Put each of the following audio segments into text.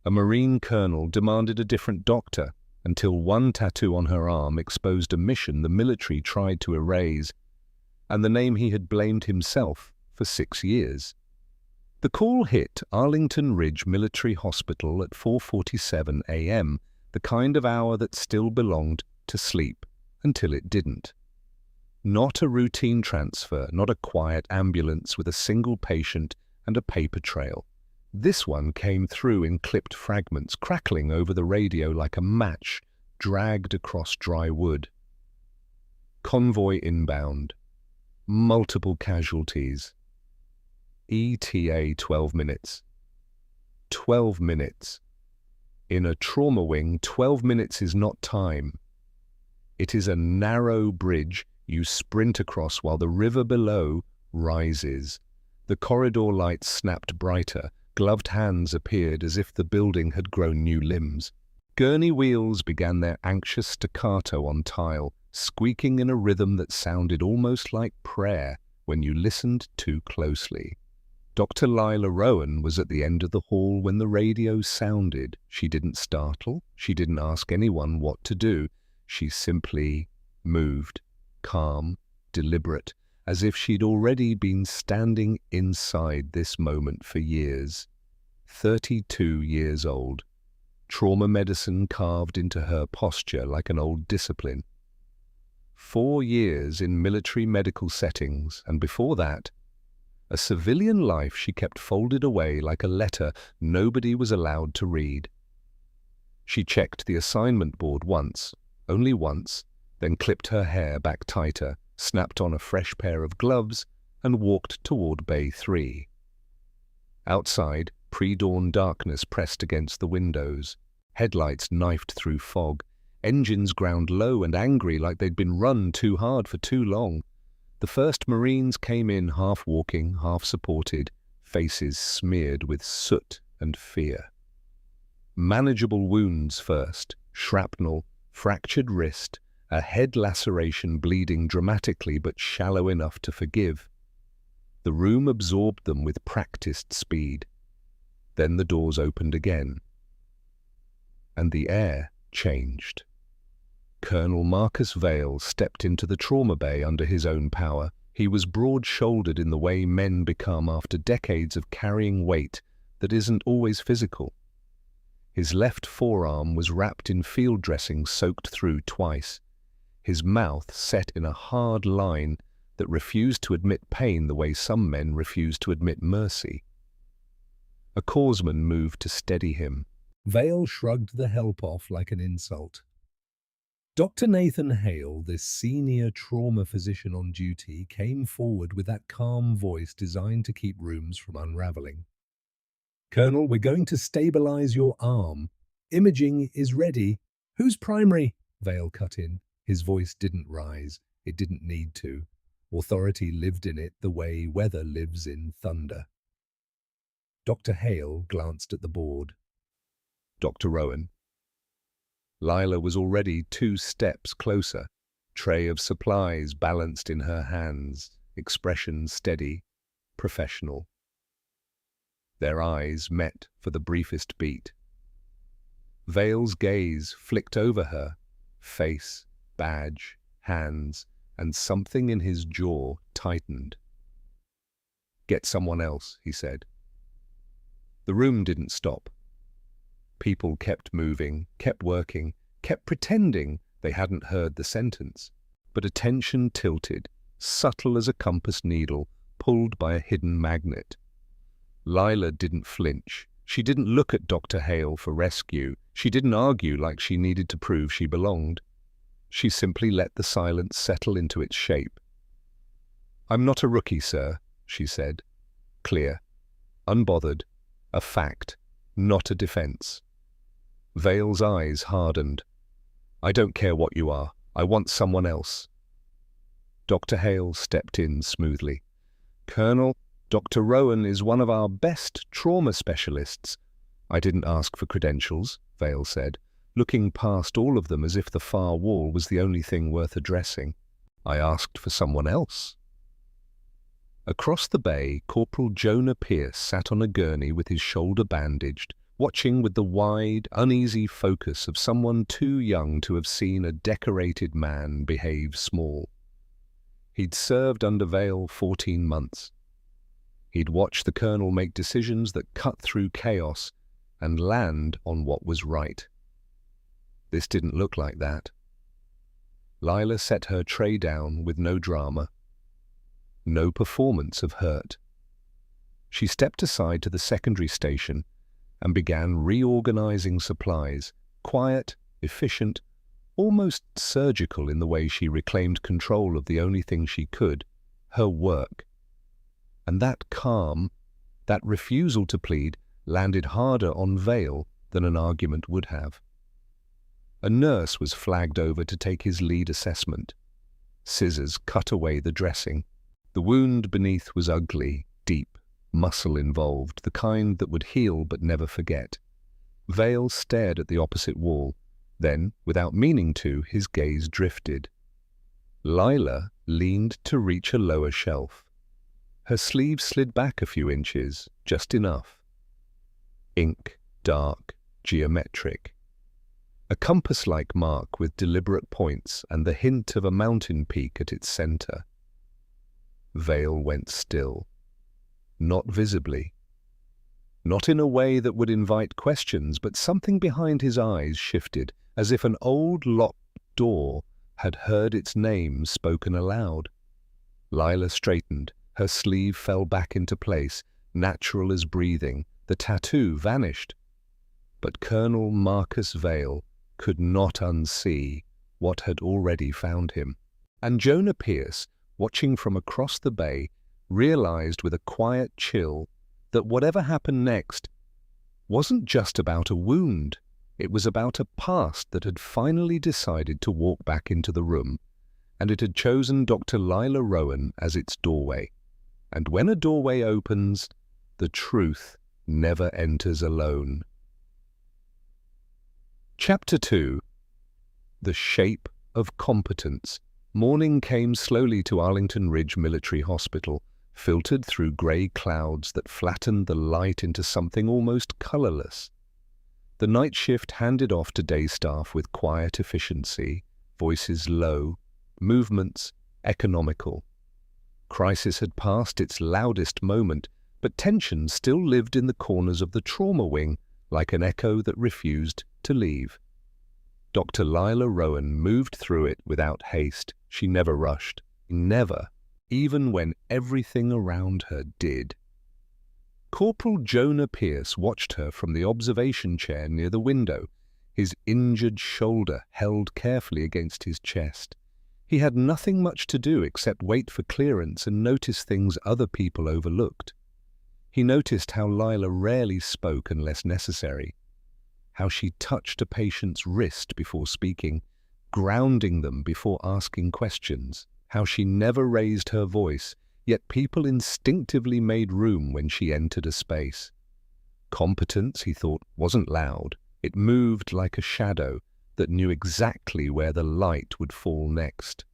A Marine colonel demanded a different doctor, until one tattoo on her arm exposed a mission the military tried to erase, and the name he had blamed himself for 6 years. The call hit Arlington Ridge Military Hospital at 4:47 a.m., the kind of hour that still belonged to sleep until it didn't. Not a routine transfer, not a quiet ambulance with a single patient and a paper trail. This one came through in clipped fragments, crackling over the radio like a match dragged across dry wood. Convoy inbound. Multiple casualties. ETA 12 minutes. 12 minutes. In a trauma wing, 12 minutes is not time. It is a narrow bridge you sprint across while the river below rises. The corridor lights snapped brighter. Gloved hands appeared as if the building had grown new limbs. Gurney wheels began their anxious staccato on tile, squeaking in a rhythm that sounded almost like prayer when you listened too closely. Dr. Lila Rowan was at the end of the hall when the radio sounded. She didn't startle. She didn't ask anyone what to do. She simply moved, calm, deliberate, as if she'd already been standing inside this moment for years. 32 years old. Trauma medicine carved into her posture like an old discipline. 4 years in military medical settings, and before that, a civilian life she kept folded away like a letter nobody was allowed to read. She checked the assignment board once, only once, then clipped her hair back tighter, snapped on a fresh pair of gloves, and walked toward Bay 3. Outside, pre-dawn darkness pressed against the windows. Headlights knifed through fog. Engines ground low and angry like they'd been run too hard for too long. The first Marines came in half walking, half supported, faces smeared with soot and fear. Manageable wounds first, shrapnel, fractured wrist, a head laceration bleeding dramatically but shallow enough to forgive. The room absorbed them with practiced speed. Then the doors opened again. And the air changed. Colonel Marcus Vale stepped into the trauma bay under his own power. He was broad-shouldered in the way men become after decades of carrying weight that isn't always physical. His left forearm was wrapped in field dressing soaked through twice. His mouth set in a hard line that refused to admit pain the way some men refuse to admit mercy. A corpsman moved to steady him. Vale shrugged the help off like an insult. Dr. Nathan Hale, this senior trauma physician on duty, came forward with that calm voice designed to keep rooms from unraveling. "Colonel, we're going to stabilize your arm. Imaging is ready." "Who's primary?" Vale cut in. His voice didn't rise. It didn't need to. Authority lived in it the way weather lives in thunder. Dr. Hale glanced at the board. Dr. Rowan. Lila was already 2 steps closer, tray of supplies balanced in her hands, expression steady, professional. Their eyes met for the briefest beat. Vale's gaze flicked over her, face, badge, hands, and something in his jaw tightened. "Get someone else," he said. The room didn't stop. People kept moving, kept working, kept pretending they hadn't heard the sentence. But attention tilted, subtle as a compass needle pulled by a hidden magnet. Lila didn't flinch. She didn't look at Dr. Hale for rescue. She didn't argue like she needed to prove she belonged. She simply let the silence settle into its shape. "I'm not a rookie, sir," she said. Clear, unbothered, a fact, not a defense. Vale's eyes hardened. "I don't care what you are. I want someone else." Dr. Hale stepped in smoothly. "Colonel, Dr. Rowan is one of our best trauma specialists." "I didn't ask for credentials," Vale said, looking past all of them as if the far wall was the only thing worth addressing. "I asked for someone else." Across the bay, Corporal Jonah Pierce sat on a gurney with his shoulder bandaged, watching with the wide, uneasy focus of someone too young to have seen a decorated man behave small. He'd served under Vale 14 months. He'd watched the colonel make decisions that cut through chaos and land on what was right. This didn't look like that. Lila set her tray down with no drama, no performance of hurt. She stepped aside to the secondary station and began reorganizing supplies, quiet, efficient, almost surgical in the way she reclaimed control of the only thing she could, her work. And that calm, that refusal to plead, landed harder on Vale than an argument would have. A nurse was flagged over to take his lead assessment. Scissors cut away the dressing. The wound beneath was ugly, deep, muscle involved, the kind that would heal but never forget. Vale stared at the opposite wall. Then, without meaning to, his gaze drifted. Lila leaned to reach a lower shelf. Her sleeve slid back a few inches, just enough. Ink, dark, geometric. A compass-like mark with deliberate points and the hint of a mountain peak at its center. Vale went still. Not visibly. Not in a way that would invite questions, but something behind his eyes shifted, as if an old locked door had heard its name spoken aloud. Lila straightened. Her sleeve fell back into place, natural as breathing. The tattoo vanished. But Colonel Marcus Vale could not unsee what had already found him. And Jonah Pierce, watching from across the bay, realized with a quiet chill that whatever happened next wasn't just about a wound. It was about a past that had finally decided to walk back into the room, and it had chosen Dr. Lila Rowan as its doorway. And when a doorway opens, the truth never enters alone. Chapter 2. The Shape of Competence. Morning came slowly to Arlington Ridge Military Hospital, filtered through grey clouds that flattened the light into something almost colourless. The night shift handed off to day staff with quiet efficiency, voices low, movements economical. Crisis had passed its loudest moment, but tension still lived in the corners of the trauma wing, like an echo that refused to leave. Dr. Lila Rowan moved through it without haste. She never rushed. Never. Even when everything around her did. Corporal Jonah Pierce watched her from the observation chair near the window, his injured shoulder held carefully against his chest. He had nothing much to do except wait for clearance and notice things other people overlooked. He noticed how Lila rarely spoke unless necessary, how she touched a patient's wrist before speaking, grounding them before asking questions, how she never raised her voice, yet people instinctively made room when she entered a space. Competence, he thought, wasn't loud. It moved like a shadow that knew exactly where the light would fall next.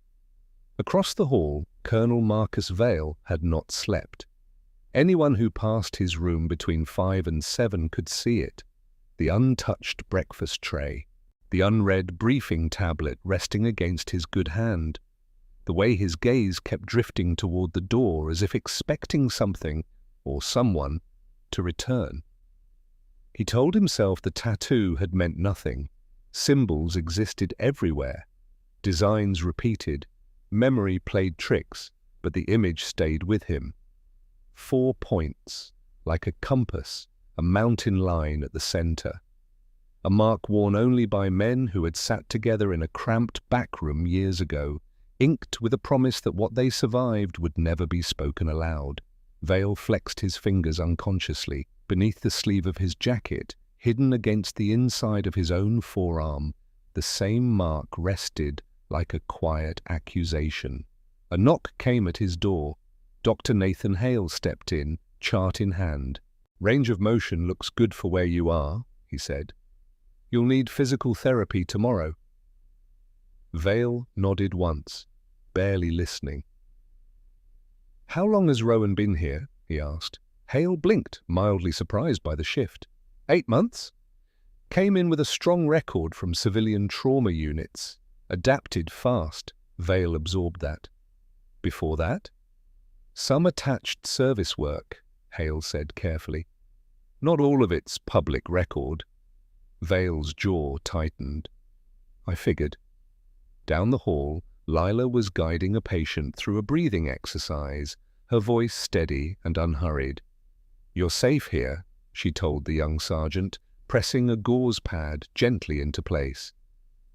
Across the hall, Colonel Marcus Vale had not slept. Anyone who passed his room between 5 and 7 could see it. The untouched breakfast tray, the unread briefing tablet resting against his good hand, the way his gaze kept drifting toward the door as if expecting something, or someone, to return. He told himself the tattoo had meant nothing. Symbols existed everywhere. Designs repeated. Memory played tricks, but the image stayed with him. 4 points, like a compass, a mountain line at the center. A mark worn only by men who had sat together in a cramped backroom years ago, inked with a promise that what they survived would never be spoken aloud. Vale flexed his fingers unconsciously. Beneath the sleeve of his jacket, hidden against the inside of his own forearm, the same mark rested like a quiet accusation. A knock came at his door. Dr. Nathan Hale stepped in, chart in hand. "Range of motion looks good for where you are," he said. "You'll need physical therapy tomorrow." Vale nodded once, barely listening. "How long has Rowan been here?" he asked. Hale blinked, mildly surprised by the shift. 8 months. Came in with a strong record from civilian trauma units. Adapted fast. Vale absorbed that. Before that? Some attached service work, Hale said carefully. Not all of it's public record. Vale's jaw tightened. I figured. Down the hall, Lila was guiding a patient through a breathing exercise, her voice steady and unhurried. You're safe here, she told the young sergeant, pressing a gauze pad gently into place.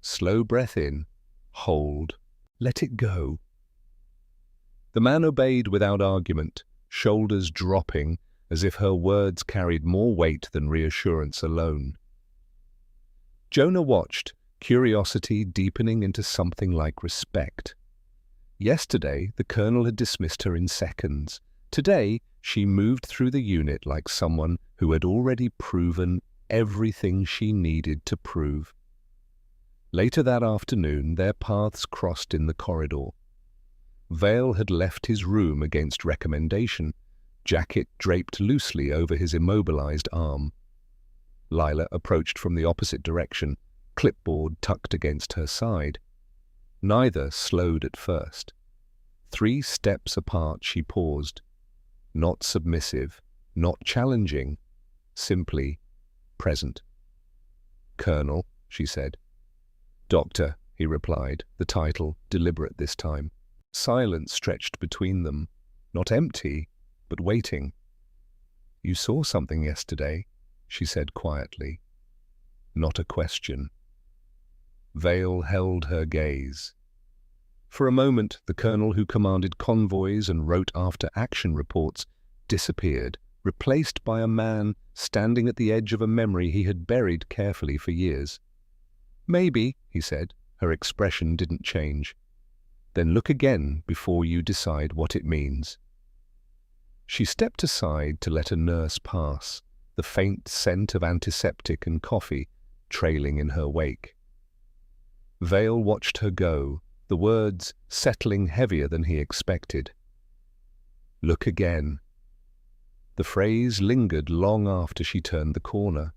Slow breath in, hold, let it go. The man obeyed without argument, shoulders dropping as if her words carried more weight than reassurance alone. Jonah watched, curiosity deepening into something like respect. Yesterday, the colonel had dismissed her in seconds. Today, she moved through the unit like someone who had already proven everything she needed to prove. Later that afternoon, their paths crossed in the corridor. Vale had left his room against recommendation, jacket draped loosely over his immobilized arm. Lila approached from the opposite direction, clipboard tucked against her side. Neither slowed at first. 3 steps apart she paused. Not submissive, not challenging, simply present. Colonel, she said. Doctor, he replied, the title deliberate this time. Silence stretched between them, not empty, but waiting. You saw something yesterday, she said quietly. Not a question. Vale held her gaze. For a moment, the colonel who commanded convoys and wrote after-action reports disappeared, replaced by a man standing at the edge of a memory he had buried carefully for years. Maybe, he said, her expression didn't change. Then look again before you decide what it means. She stepped aside to let a nurse pass, the faint scent of antiseptic and coffee trailing in her wake. Vale watched her go, the words settling heavier than he expected. Look again. The phrase lingered long after she turned the corner.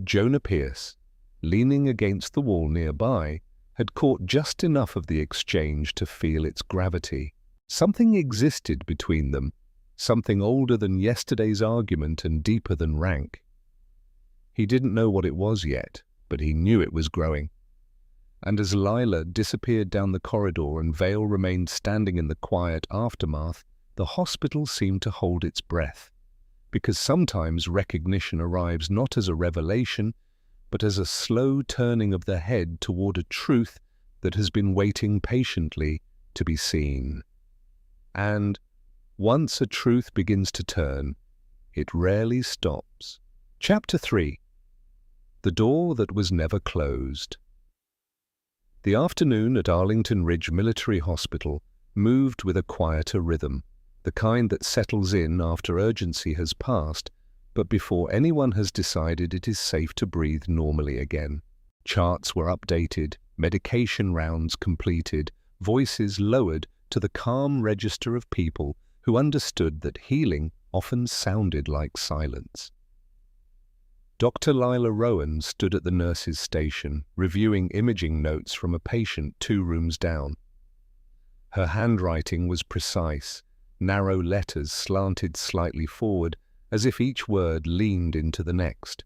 Jonah Pierce, leaning against the wall nearby, had caught just enough of the exchange to feel its gravity. Something existed between them, something older than yesterday's argument and deeper than rank. He didn't know what it was yet, but he knew it was growing. And as Lila disappeared down the corridor and Vale remained standing in the quiet aftermath, the hospital seemed to hold its breath, because sometimes recognition arrives not as a revelation, but as a slow turning of the head toward a truth that has been waiting patiently to be seen. And once a truth begins to turn, it rarely stops. Chapter 3. The Door That Was Never Closed. The afternoon at Arlington Ridge Military Hospital moved with a quieter rhythm, the kind that settles in after urgency has passed, but before anyone has decided it is safe to breathe normally again. Charts were updated, medication rounds completed, voices lowered to the calm register of people who understood that healing often sounded like silence. Dr. Lila Rowan stood at the nurse's station, reviewing imaging notes from a patient 2 rooms down. Her handwriting was precise, narrow letters slanted slightly forward, as if each word leaned into the next.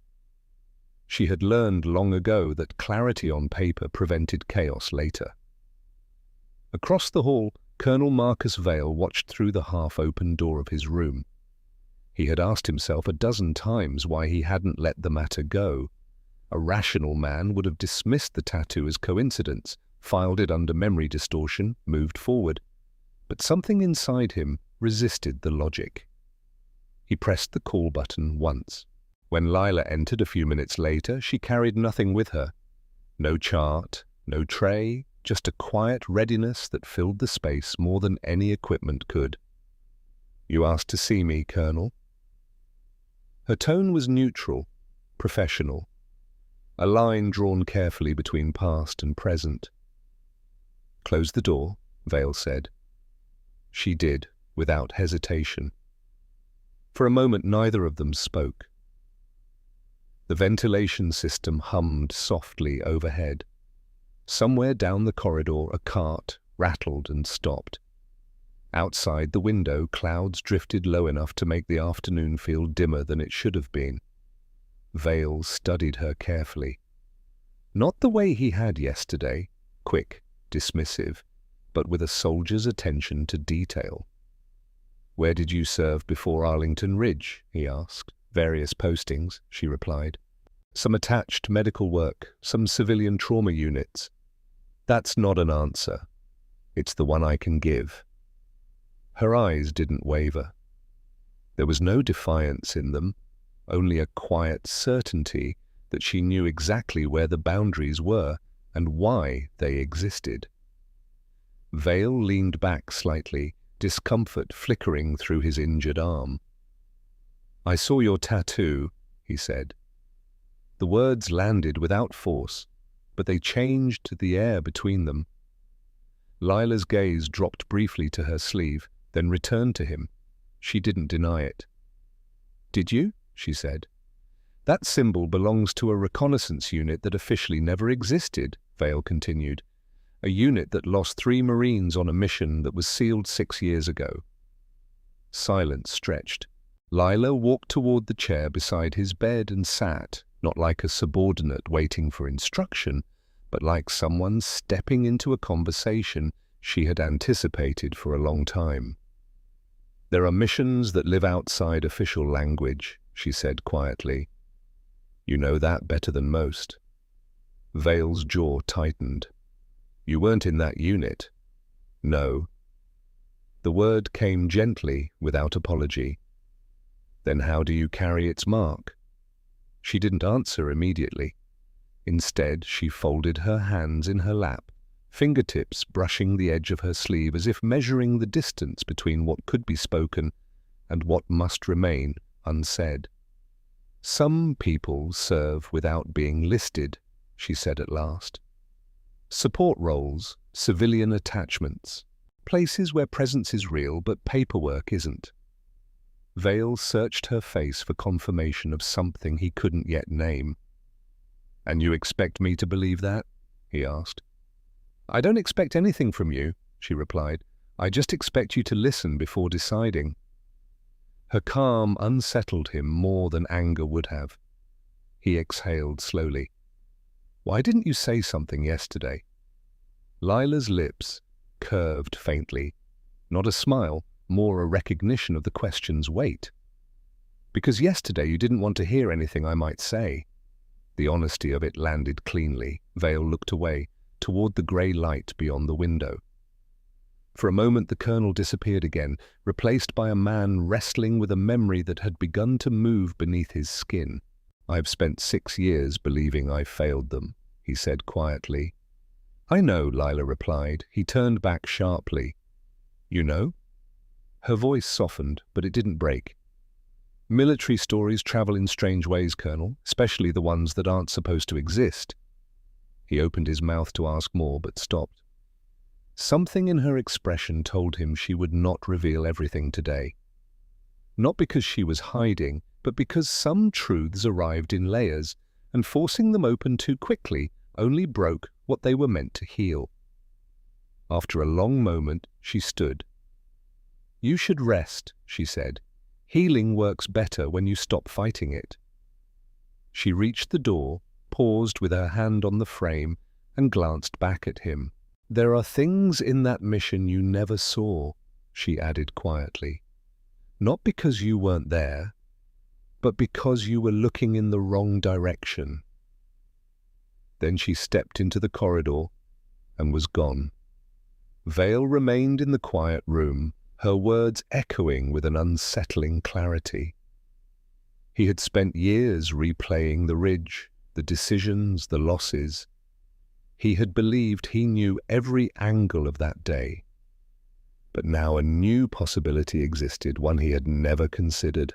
She had learned long ago that clarity on paper prevented chaos later. Across the hall, Colonel Marcus Vale watched through the half-open door of his room. He had asked himself a dozen times why he hadn't let the matter go. A rational man would have dismissed the tattoo as coincidence, filed it under memory distortion, moved forward. But something inside him resisted the logic. He pressed the call button once. When Lila entered a few minutes later, she carried nothing with her. No chart, no tray, just a quiet readiness that filled the space more than any equipment could. "You asked to see me, Colonel?" Her tone was neutral, professional, a line drawn carefully between past and present. "Close the door," Vale said. She did, without hesitation. For a moment neither of them spoke. The ventilation system hummed softly overhead. Somewhere down the corridor, a cart rattled and stopped. Outside the window, clouds drifted low enough to make the afternoon feel dimmer than it should have been. Vale studied her carefully. Not the way he had yesterday, quick, dismissive, but with a soldier's attention to detail. "Where did you serve before Arlington Ridge?" he asked. "Various postings," she replied. "Some attached medical work, some civilian trauma units." "That's not an answer. It's the one I can give." Her eyes didn't waver. There was no defiance in them, only a quiet certainty that she knew exactly where the boundaries were and why they existed. Vale leaned back slightly, discomfort flickering through his injured arm. "I saw your tattoo," he said. The words landed without force, but they changed the air between them. Lila's gaze dropped briefly to her sleeve, then returned to him. She didn't deny it. "Did you?" she said. "That symbol belongs to a reconnaissance unit that officially never existed," Vale continued. "A unit that lost 3 Marines on a mission that was sealed 6 years ago." Silence stretched. Lila walked toward the chair beside his bed and sat, not like a subordinate waiting for instruction, but like someone stepping into a conversation she had anticipated for a long time. "There are missions that live outside official language," she said quietly. "You know that better than most." Vale's jaw tightened. "You weren't in that unit." "No." The word came gently, without apology. "Then how do you carry its mark?" She didn't answer immediately. Instead, she folded her hands in her lap, fingertips brushing the edge of her sleeve as if measuring the distance between what could be spoken and what must remain unsaid. "Some people serve without being listed," she said at last. "Support roles, civilian attachments, places where presence is real but paperwork isn't." Vale searched her face for confirmation of something he couldn't yet name. "And you expect me to believe that?" he asked. "I don't expect anything from you," she replied. "I just expect you to listen before deciding." Her calm unsettled him more than anger would have. He exhaled slowly. "Why didn't you say something yesterday?" Lila's lips curved faintly. Not a smile, more a recognition of the question's weight. "Because yesterday you didn't want to hear anything I might say." The honesty of it landed cleanly. Vale looked away, toward the grey light beyond the window. For a moment the colonel disappeared again, replaced by a man wrestling with a memory that had begun to move beneath his skin. "I've spent 6 years believing I failed them," he said quietly. "I know," Lila replied. He turned back sharply. "You know?" Her voice softened, but it didn't break. "Military stories travel in strange ways, Colonel, especially the ones that aren't supposed to exist." He opened his mouth to ask more, but stopped. Something in her expression told him she would not reveal everything today. Not because she was hiding, but because some truths arrived in layers, and forcing them open too quickly only broke what they were meant to heal. After a long moment, she stood. "You should rest," she said. "Healing works better when you stop fighting it." She reached the door, paused with her hand on the frame, and glanced back at him. "There are things in that mission you never saw," she added quietly. "Not because you weren't there, but because you were looking in the wrong direction." Then she stepped into the corridor and was gone. Vale remained in the quiet room, her words echoing with an unsettling clarity. He had spent years replaying the ridge, the decisions, the losses. He had believed he knew every angle of that day. But now a new possibility existed, one he had never considered.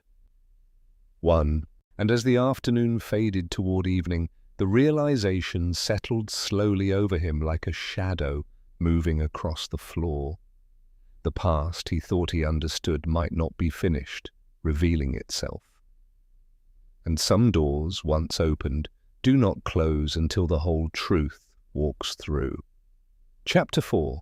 And as the afternoon faded toward evening, the realization settled slowly over him like a shadow moving across the floor. The past he thought he understood might not be finished, revealing itself. and some doors, once opened, do not close until the whole truth walks through. Chapter 4.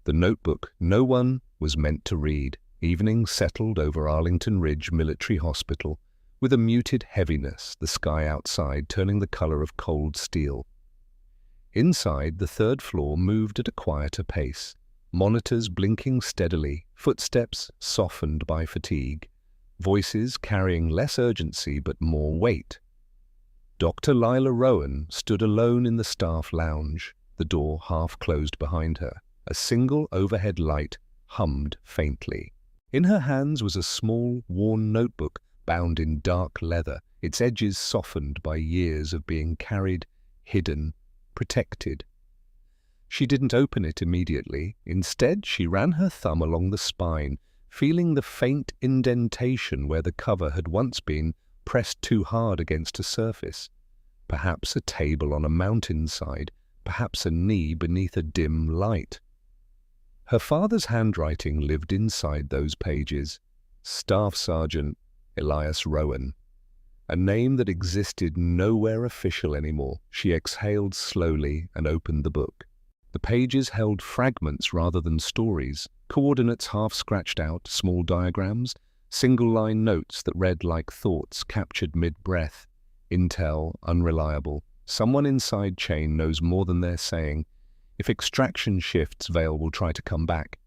The notebook no one was meant to read. Evening settled over Arlington Ridge Military Hospital with a muted heaviness, the sky outside turning the color of cold steel. Inside, the third floor moved at a quieter pace, monitors blinking steadily, footsteps softened by fatigue, voices carrying less urgency but more weight. Dr. Lila Rowan stood alone in the staff lounge, the door half closed behind her. A single overhead light hummed faintly. In her hands was a small, worn notebook bound in dark leather, its edges softened by years of being carried, hidden, protected. She didn't open it immediately. Instead, she ran her thumb along the spine, feeling the faint indentation where the cover had once been pressed too hard against a surface. Perhaps a table on a mountainside, perhaps a knee beneath a dim light. Her father's handwriting lived inside those pages. Staff Sergeant Elias Rowan. A name that existed nowhere official anymore. She exhaled slowly and opened the book. The pages held fragments rather than stories, coordinates half scratched out, small diagrams, single-line notes that read like thoughts captured mid-breath. Intel, unreliable. Someone inside chain knows more than they're saying. If extraction shifts, Vale will try to come back.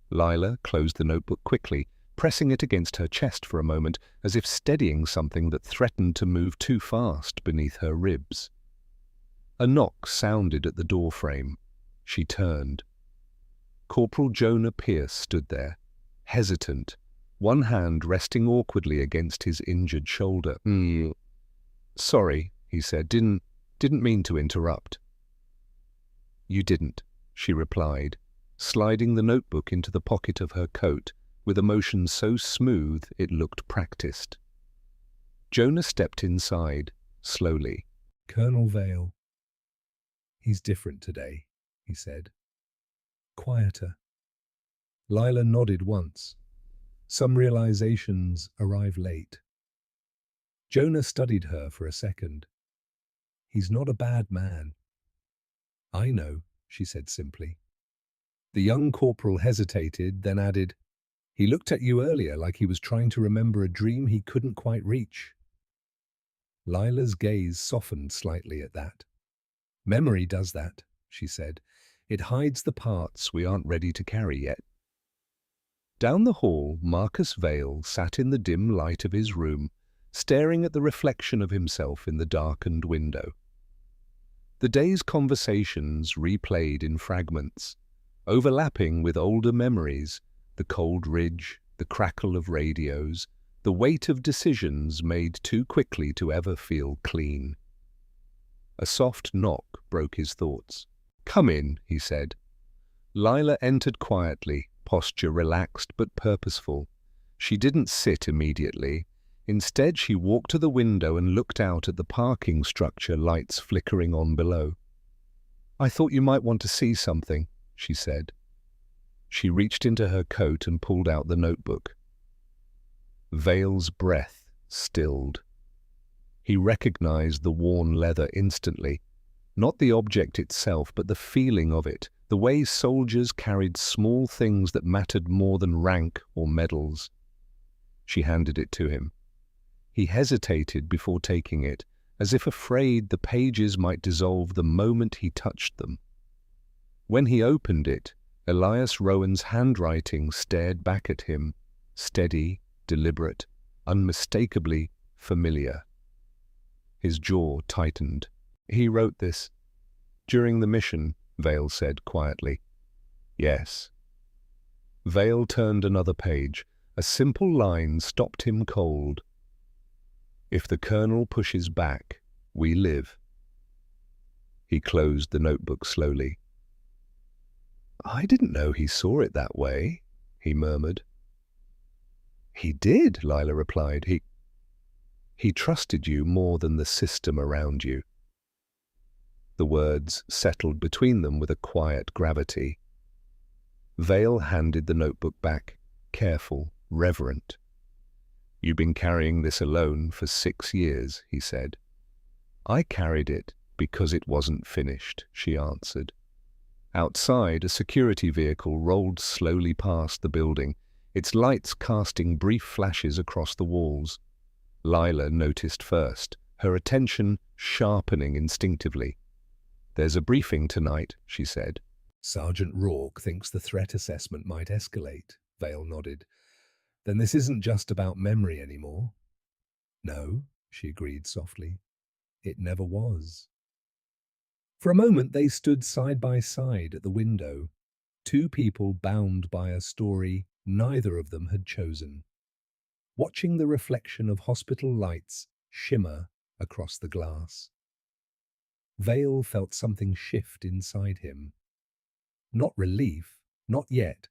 Lila closed the notebook quickly, pressing it against her chest for a moment, as if steadying something that threatened to move too fast beneath her ribs. A knock sounded at the doorframe. She turned. Corporal Jonah Pierce stood there, hesitant, one hand resting awkwardly against his injured shoulder. Sorry, he said. Didn't mean to interrupt. You didn't, she replied, sliding the notebook into the pocket of her coat with a motion so smooth it looked practiced. Jonah stepped inside, slowly. Colonel Vale. He's different today, he said. Quieter. Lila nodded once. Some realizations arrive late. Jonah studied her for a second. He's not a bad man. I know, she said simply. The young corporal hesitated, then added, He looked at you earlier like he was trying to remember a dream he couldn't quite reach. Lila's gaze softened slightly at that. Memory does that, she said. It hides the parts we aren't ready to carry yet. Down the hall, Marcus Vale sat in the dim light of his room, staring at the reflection of himself in the darkened window. The day's conversations replayed in fragments, overlapping with older memories, the cold ridge, the crackle of radios, the weight of decisions made too quickly to ever feel clean. A soft knock broke his thoughts. Come in, he said. Lila entered quietly, posture relaxed but purposeful. She didn't sit immediately. Instead, she walked to the window and looked out at the parking structure, lights flickering on below. I thought you might want to see something, she said. She reached into her coat and pulled out the notebook. Vale's breath stilled. He recognized the worn leather instantly. Not the object itself, but the feeling of it, the way soldiers carried small things that mattered more than rank or medals. She handed it to him. He hesitated before taking it, as if afraid the pages might dissolve the moment he touched them. When he opened it, Elias Rowan's handwriting stared back at him, steady, deliberate, unmistakably familiar. His jaw tightened. He wrote this. During the mission, Vale said quietly. Yes. Vale turned another page. A simple line stopped him cold. If the colonel pushes back, we live. He closed the notebook slowly. I didn't know he saw it that way, he murmured. He did, Lila replied. He trusted you more than the system around you. The words settled between them with a quiet gravity. Vale handed the notebook back, careful, reverent. "You've been carrying this alone for 6 years," he said. "I carried it because it wasn't finished," she answered. Outside, a security vehicle rolled slowly past the building, its lights casting brief flashes across the walls. Lila noticed first, her attention sharpening instinctively. "There's a briefing tonight," she said. Sergeant Rourke thinks the threat assessment might escalate, Vale nodded. Then this isn't just about memory anymore. No, she agreed softly. It never was. For a moment they stood side by side at the window, two people bound by a story neither of them had chosen, watching the reflection of hospital lights shimmer across the glass. Vale felt something shift inside him. Not relief, not yet,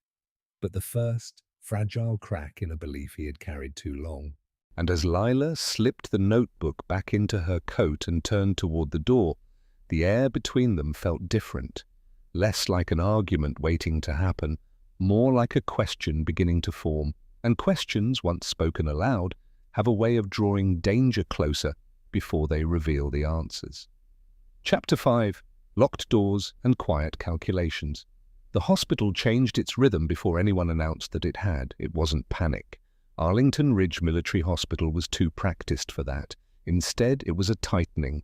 but the first fragile crack in a belief he had carried too long. And as Lila slipped the notebook back into her coat and turned toward the door, the air between them felt different, less like an argument waiting to happen, more like a question beginning to form. And questions, once spoken aloud, have a way of drawing danger closer before they reveal the answers. Chapter 5. Locked Doors and Quiet Calculations. The hospital changed its rhythm before anyone announced that it had. It wasn't panic. Arlington Ridge Military Hospital was too practiced for that. Instead, it was a tightening.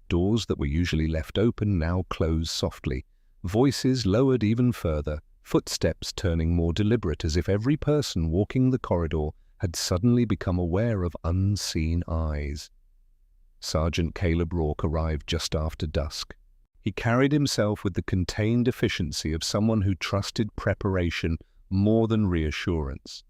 Doors that were usually left open now closed softly. Voices lowered even further, footsteps turning more deliberate as if every person walking the corridor had suddenly become aware of unseen eyes. Sergeant Caleb Rourke arrived just after dusk. He carried himself with the contained efficiency of someone who trusted preparation more than reassurance.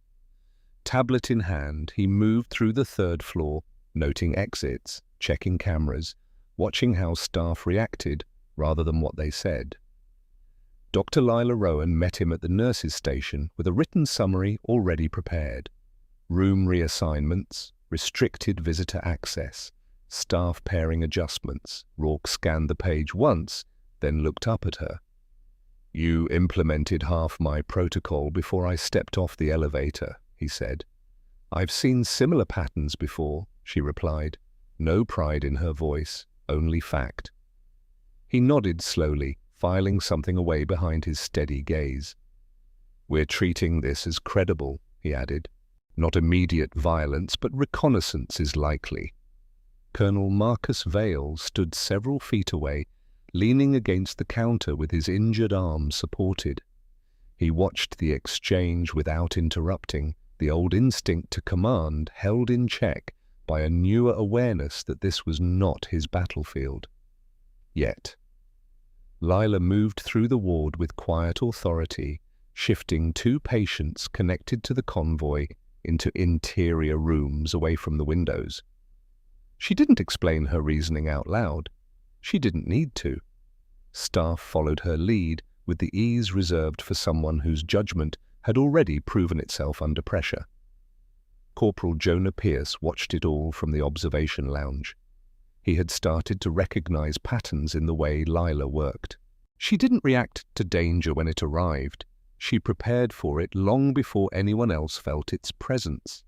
Tablet in hand, he moved through the third floor, noting exits, checking cameras, watching how staff reacted rather than what they said. Dr. Lila Rowan met him at the nurses' station with a written summary already prepared. Room reassignments, restricted visitor access, staff pairing adjustments. Rourke scanned the page once, then looked up at her. "You implemented half my protocol before I stepped off the elevator," he said. "I've seen similar patterns before," she replied. No pride in her voice, only fact. He nodded slowly, filing something away behind his steady gaze. "We're treating this as credible," he added. "Not immediate violence, but reconnaissance is likely." Colonel Marcus Vale stood several feet away, leaning against the counter with his injured arm supported. He watched the exchange without interrupting, the old instinct to command held in check by a newer awareness that this was not his battlefield. Yet. Lila moved through the ward with quiet authority, shifting two patients connected to the convoy into interior rooms away from the windows. She didn't explain her reasoning out loud. She didn't need to. Staff followed her lead with the ease reserved for someone whose judgment had already proven itself under pressure. Corporal Jonah Pierce watched it all from the observation lounge. He had started to recognize patterns in the way Lila worked. She didn't react to danger when it arrived. She prepared for it long before anyone else felt its presence.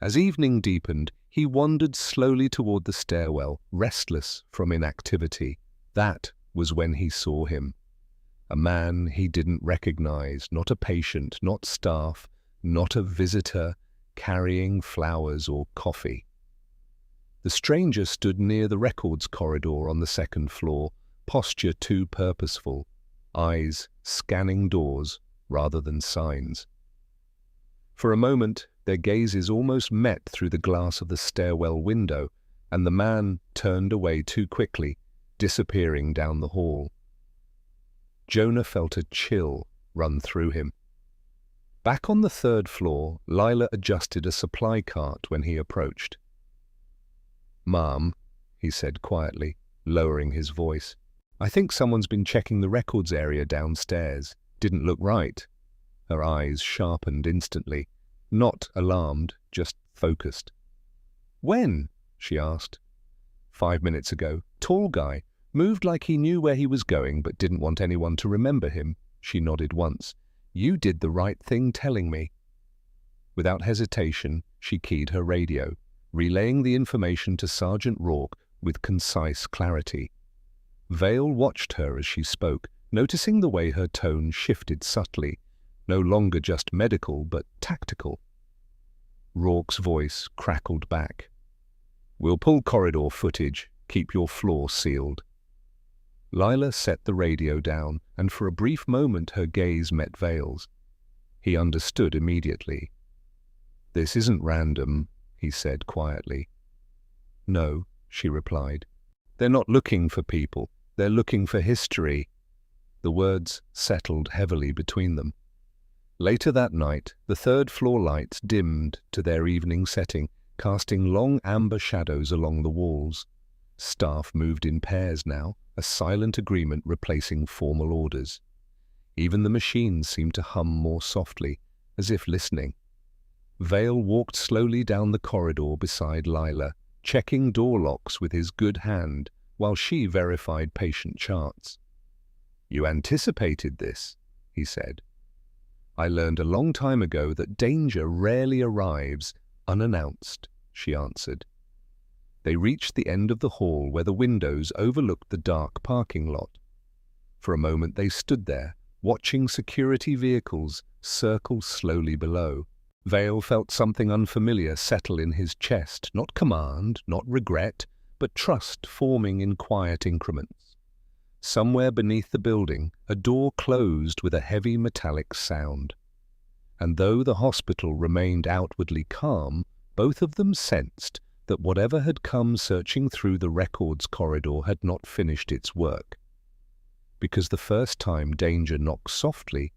As evening deepened, he wandered slowly toward the stairwell, restless from inactivity. That was when he saw him. A man he didn't recognize, not a patient, not staff, not a visitor, carrying flowers or coffee. The stranger stood near the records corridor on the second floor, posture too purposeful, eyes scanning doors rather than signs. For a moment, their gazes almost met through the glass of the stairwell window, and the man turned away too quickly, disappearing down the hall. Jonah felt a chill run through him. Back on the third floor, Lila adjusted a supply cart when he approached. "Ma'am," he said quietly, lowering his voice, "I think someone's been checking the records area downstairs. Didn't look right." Her eyes sharpened instantly. Not alarmed, just focused. "When?" she asked. 5 minutes ago. Tall guy. Moved like he knew where he was going but didn't want anyone to remember him. She nodded once. "You did the right thing telling me." Without hesitation, she keyed her radio, relaying the information to Sergeant Rourke with concise clarity. Vale watched her as she spoke, noticing the way her tone shifted subtly, no longer just medical but tactical. Rourke's voice crackled back. "We'll pull corridor footage. Keep your floor sealed." Lila set the radio down, and for a brief moment her gaze met Vale's. He understood immediately. "This isn't random," he said quietly. "No," she replied. "They're not looking for people. They're looking for history." The words settled heavily between them. Later that night, the third-floor lights dimmed to their evening setting, casting long amber shadows along the walls. Staff moved in pairs now, a silent agreement replacing formal orders. Even the machines seemed to hum more softly, as if listening. Vale walked slowly down the corridor beside Lila, checking door locks with his good hand while she verified patient charts. "You anticipated this," he said. "I learned a long time ago that danger rarely arrives unannounced," she answered. They reached the end of the hall where the windows overlooked the dark parking lot. For a moment they stood there, watching security vehicles circle slowly below. Vale felt something unfamiliar settle in his chest, not command, not regret, but trust forming in quiet increments. Somewhere beneath the building, a door closed with a heavy metallic sound. And though the hospital remained outwardly calm, both of them sensed that whatever had come searching through the records corridor had not finished its work. Because the first time danger knocks softly,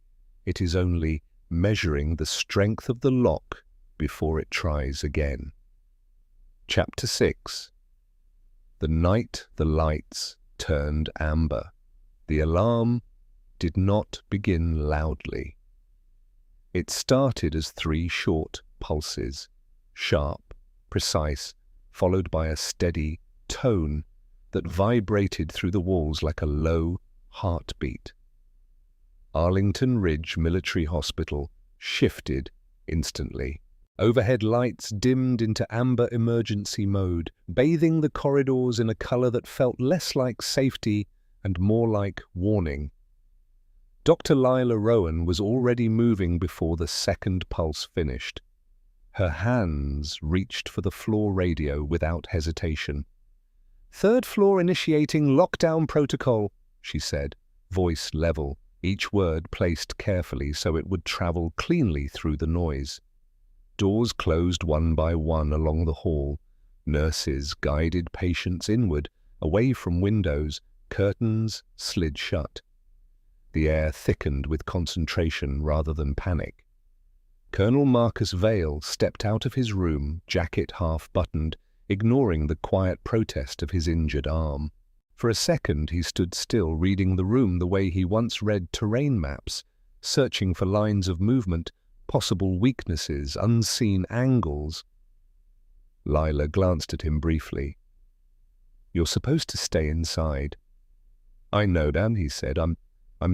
it is only measuring the strength of the lock before it tries again. Chapter 6. The night the lights turned amber. The alarm did not begin loudly. It started as 3 short pulses, sharp, precise, followed by a steady tone that vibrated through the walls like a low heartbeat. Arlington Ridge Military Hospital shifted instantly. Overhead lights dimmed into amber emergency mode, bathing the corridors in a color that felt less like safety and more like warning. Dr. Lila Rowan was already moving before the second pulse finished. Her hands reached for the floor radio without hesitation. "Third floor initiating lockdown protocol," she said, voice level, each word placed carefully so it would travel cleanly through the noise. Doors closed one by one along the hall. Nurses guided patients inward, away from windows. Curtains slid shut. The air thickened with concentration rather than panic. Colonel Marcus Vale stepped out of his room, jacket half-buttoned, ignoring the quiet protest of his injured arm. For a second he stood still, reading the room the way he once read terrain maps, searching for lines of movement, possible weaknesses, unseen angles. Lila glanced at him briefly. "You're supposed to stay inside." "I know, Dan," he said. I'm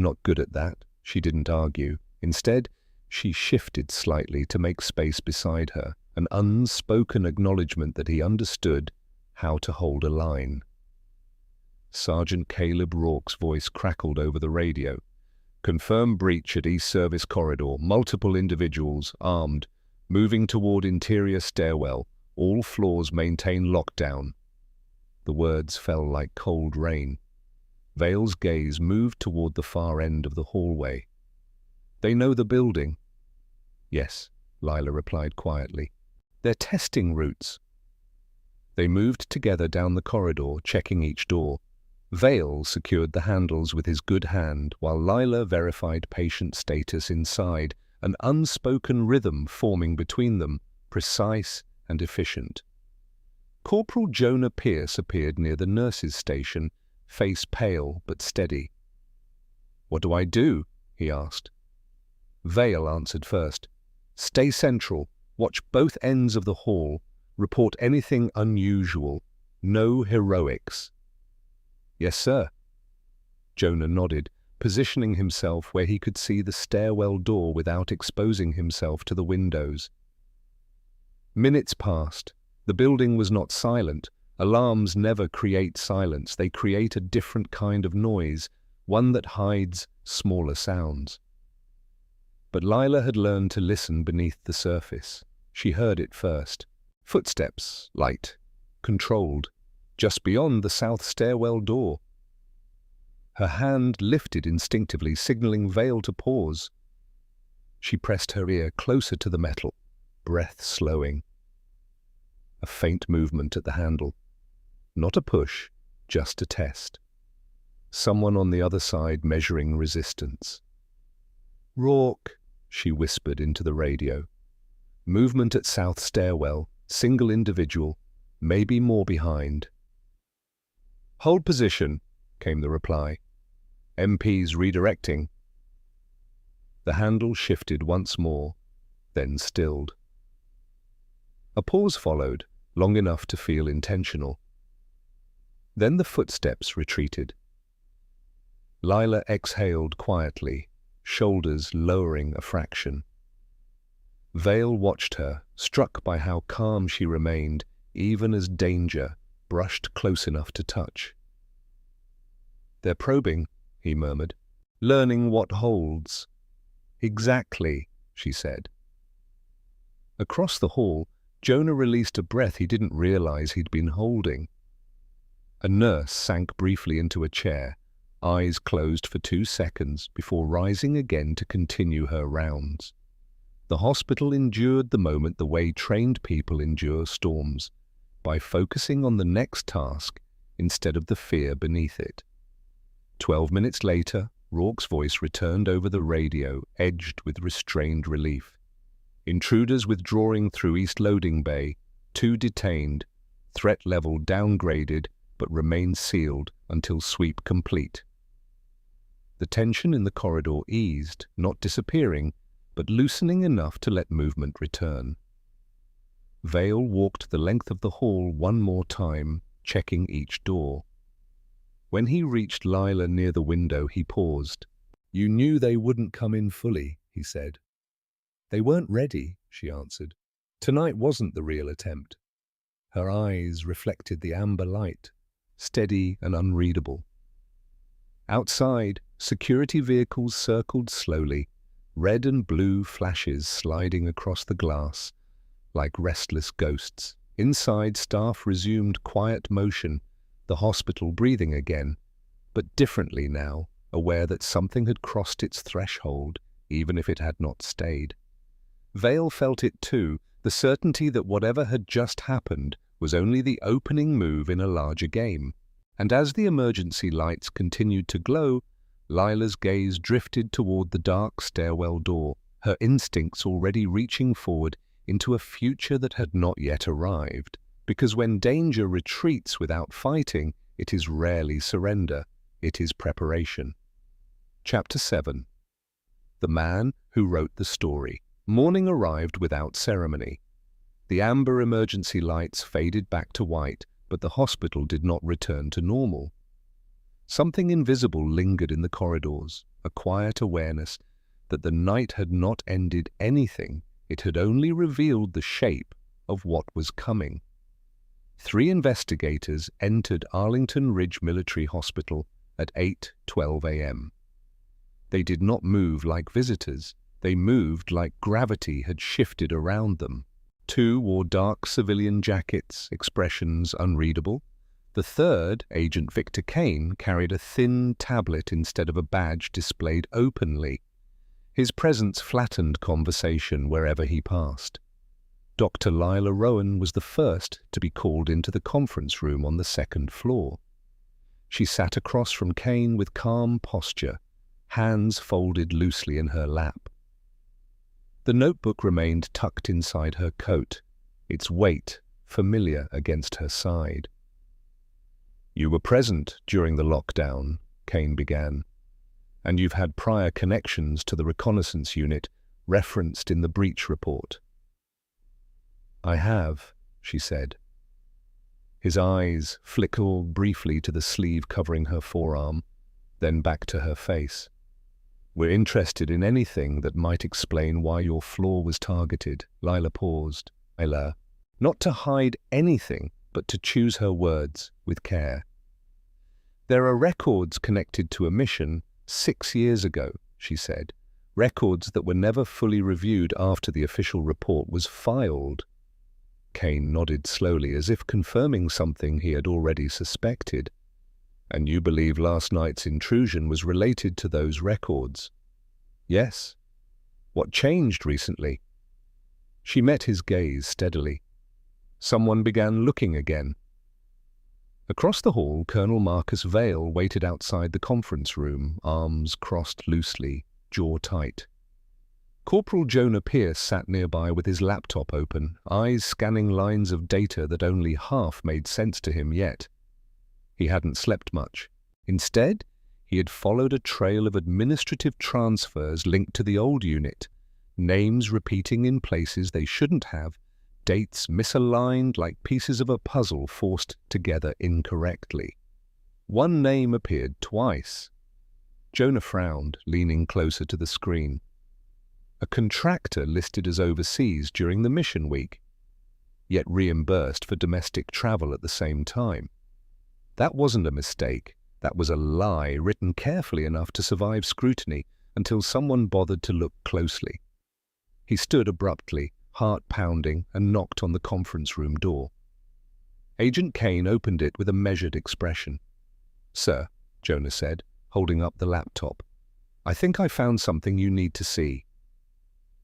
not good at that." She didn't argue. Instead, she shifted slightly to make space beside her, an unspoken acknowledgement that he understood how to hold a line. Sergeant Caleb Rourke's voice crackled over the radio. "Confirm breach at East Service Corridor. Multiple individuals, armed, moving toward interior stairwell. All floors maintain lockdown." The words fell like cold rain. Vale's gaze moved toward the far end of the hallway. "They know the building?" "Yes," Lila replied quietly. "They're testing routes." They moved together down the corridor, checking each door. Vale secured the handles with his good hand, while Lila verified patient status inside, an unspoken rhythm forming between them, precise and efficient. Corporal Jonah Pierce appeared near the nurses' station, face pale but steady. "What do I do?" he asked. Vale answered first. "Stay central. Watch both ends of the hall. Report anything unusual. No heroics." "Yes, sir." Jonah nodded, positioning himself where he could see the stairwell door without exposing himself to the windows. Minutes passed. The building was not silent. Alarms never create silence. They create a different kind of noise, one that hides smaller sounds. But Lila had learned to listen beneath the surface. She heard it first. Footsteps, light, controlled, just beyond the south stairwell door. Her hand lifted instinctively, signaling Vale to pause. She pressed her ear closer to the metal, breath slowing. A faint movement at the handle. Not a push, just a test. Someone on the other side measuring resistance. "Rourke," she whispered into the radio. Movement at south stairwell, single individual, maybe more behind. "Hold position," came the reply. "MP's redirecting." The handle shifted once more, then stilled. A pause followed, long enough to feel intentional. Then the footsteps retreated. Lila exhaled quietly, shoulders lowering a fraction. Vale watched her, struck by how calm she remained, even as danger brushed close enough to touch. "They're probing," he murmured, "learning what holds." "Exactly," she said. Across the hall, Jonah released a breath he didn't realize he'd been holding. A nurse sank briefly into a chair, eyes closed for 2 seconds before rising again to continue her rounds. The hospital endured the moment the way trained people endure storms, by focusing on the next task instead of the fear beneath it. 12 minutes later, Rourke's voice returned over the radio, edged with restrained relief. Intruders withdrawing through East Loading Bay, 2 detained, threat level downgraded, but remain sealed until sweep complete. The tension in the corridor eased, not disappearing, but loosening enough to let movement return. Vale walked the length of the hall one more time, checking each door. When he reached Lila near the window, he paused. "You knew they wouldn't come in fully," he said. "They weren't ready," she answered. "Tonight wasn't the real attempt." Her eyes reflected the amber light, steady and unreadable. Outside, security vehicles circled slowly, red and blue flashes sliding across the glass, like restless ghosts. Inside, staff resumed quiet motion, the hospital breathing again, but differently now, aware that something had crossed its threshold, even if it had not stayed. Vale felt it too, the certainty that whatever had just happened was only the opening move in a larger game. And as the emergency lights continued to glow, Lila's gaze drifted toward the dark stairwell door, her instincts already reaching forward into a future that had not yet arrived. Because when danger retreats without fighting, it is rarely surrender, it is preparation. Chapter 7. The Man Who Wrote the Story. Morning arrived without ceremony. The amber emergency lights faded back to white, but the hospital did not return to normal. Something invisible lingered in the corridors, a quiet awareness that the night had not ended anything, it had only revealed the shape of what was coming. 3 investigators entered Arlington Ridge Military Hospital at 8:12 a.m. They did not move like visitors, they moved like gravity had shifted around them. 2 wore dark civilian jackets, expressions unreadable. The third, Agent Victor Kane, carried a thin tablet instead of a badge displayed openly. His presence flattened conversation wherever he passed. Dr. Lila Rowan was the first to be called into the conference room on the 2nd floor. She sat across from Kane with calm posture, hands folded loosely in her lap. The notebook remained tucked inside her coat, its weight familiar against her side. "You were present during the lockdown," Kane began, "and you've had prior connections to the reconnaissance unit referenced in the breach report." "I have," she said. His eyes flickered briefly to the sleeve covering her forearm, then back to her face. "We're interested in anything that might explain why your floor was targeted." Lila paused. "Lila, not to hide anything, but to choose her words with care. "There are records connected to a mission 6 years ago," she said. "Records that were never fully reviewed after the official report was filed." Kane nodded slowly, as if confirming something he had already suspected. "And you believe last night's intrusion was related to those records?" "Yes." "What changed recently?" She met his gaze steadily. Someone began looking again. Across the hall, Colonel Marcus Vale waited outside the conference room, arms crossed loosely, jaw tight. Corporal Jonah Pierce sat nearby with his laptop open, eyes scanning lines of data that only half made sense to him yet. He hadn't slept much. Instead, he had followed a trail of administrative transfers linked to the old unit, names repeating in places they shouldn't have, dates misaligned like pieces of a puzzle forced together incorrectly. One name appeared twice. Jonah frowned, leaning closer to the screen. A contractor listed as overseas during the mission week, yet reimbursed for domestic travel at the same time. That wasn't a mistake. That was a lie written carefully enough to survive scrutiny until someone bothered to look closely. He stood abruptly, heart pounding, and knocked on the conference room door. Agent Kane opened it with a measured expression. "Sir," Jonah said, holding up the laptop, "I think I found something you need to see."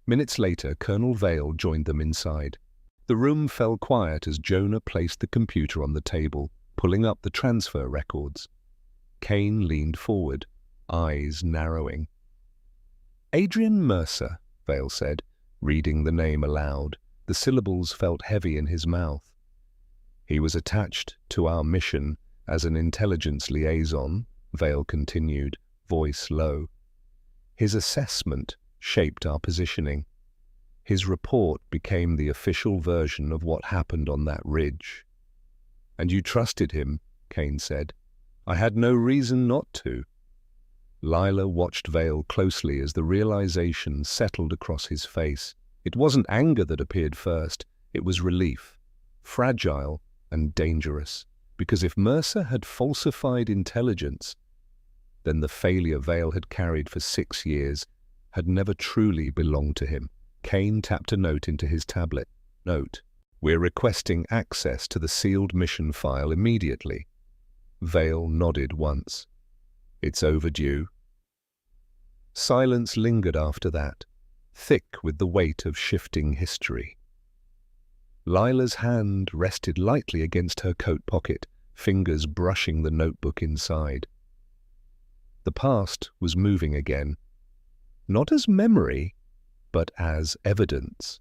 Minutes later, Colonel Vale joined them inside. The room fell quiet as Jonah placed the computer on the table, pulling up the transfer records. Kane leaned forward, eyes narrowing. "Adrian Mercer," Vale said, reading the name aloud. The syllables felt heavy in his mouth. "He was attached to our mission as an intelligence liaison," Vale continued, voice low. "His assessment shaped our positioning. His report became the official version of what happened on that ridge." "And you trusted him," Kane said. "I had no reason not to." Lila watched Vale closely as the realization settled across his face. It wasn't anger that appeared first, it was relief, fragile and dangerous, because if Mercer had falsified intelligence, then the failure Vale had carried for 6 years had never truly belonged to him. Kane tapped a note into his tablet. Note: "We're requesting access to the sealed mission file immediately." Vale nodded once. "It's overdue." Silence lingered after that, thick with the weight of shifting history. Lila's hand rested lightly against her coat pocket, fingers brushing the notebook inside. The past was moving again, not as memory, but as evidence.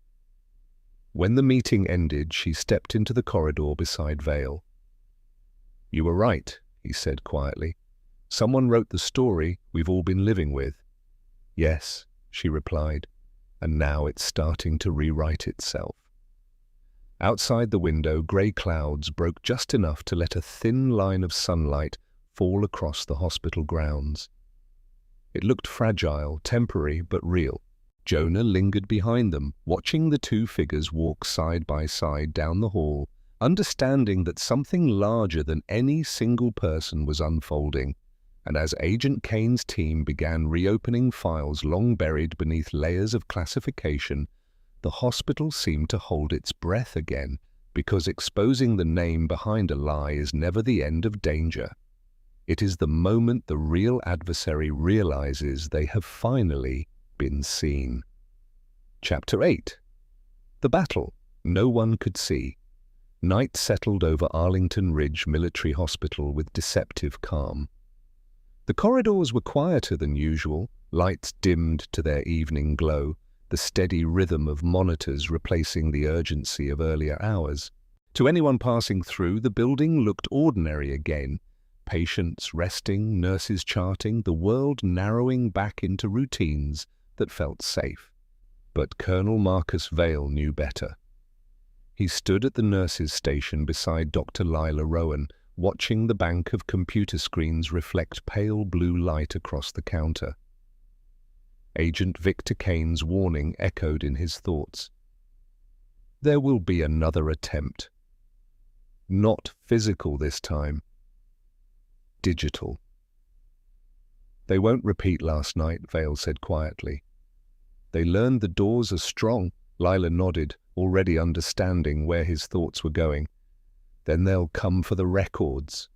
When the meeting ended, she stepped into the corridor beside Vale. "You were right," he said quietly. "Someone wrote the story we've all been living with." "Yes," she replied, "and now it's starting to rewrite itself." Outside the window, grey clouds broke just enough to let a thin line of sunlight fall across the hospital grounds. It looked fragile, temporary, but real. Jonah lingered behind them, watching the two figures walk side by side down the hall, understanding that something larger than any single person was unfolding. And as Agent Kane's team began reopening files long buried beneath layers of classification, the hospital seemed to hold its breath again, because exposing the name behind a lie is never the end of danger. It is the moment the real adversary realizes they have finally been seen. Chapter 8. The battle no one could see. Night settled over Arlington Ridge Military Hospital with deceptive calm. The corridors were quieter than usual, lights dimmed to their evening glow, the steady rhythm of monitors replacing the urgency of earlier hours. To anyone passing through, the building looked ordinary again. Patients resting, nurses charting, the world narrowing back into routines that felt safe. But Colonel Marcus Vale knew better. He stood at the nurses' station beside Dr. Lila Rowan, watching the bank of computer screens reflect pale blue light across the counter. Agent Victor Kane's warning echoed in his thoughts. There will be another attempt. Not physical this time. Digital. They won't repeat last night, Vale said quietly. They learned the doors are strong. Lila nodded, already understanding where his thoughts were going. Then they'll come for the records.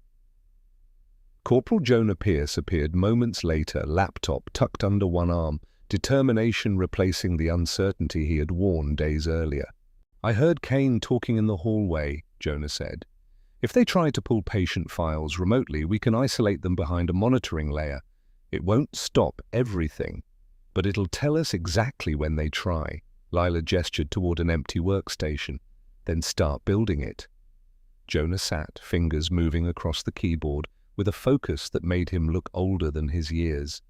Corporal Jonah Pierce appeared moments later, laptop tucked under one arm, determination replacing the uncertainty he had worn days earlier. I heard Kane talking in the hallway, Jonah said. If they try to pull patient files remotely, we can isolate them behind a monitoring layer. It won't stop everything, but it'll tell us exactly when they try. Lila gestured toward an empty workstation. Then start building it. Jonah sat, fingers moving across the keyboard, with a focus that made him look older than his years.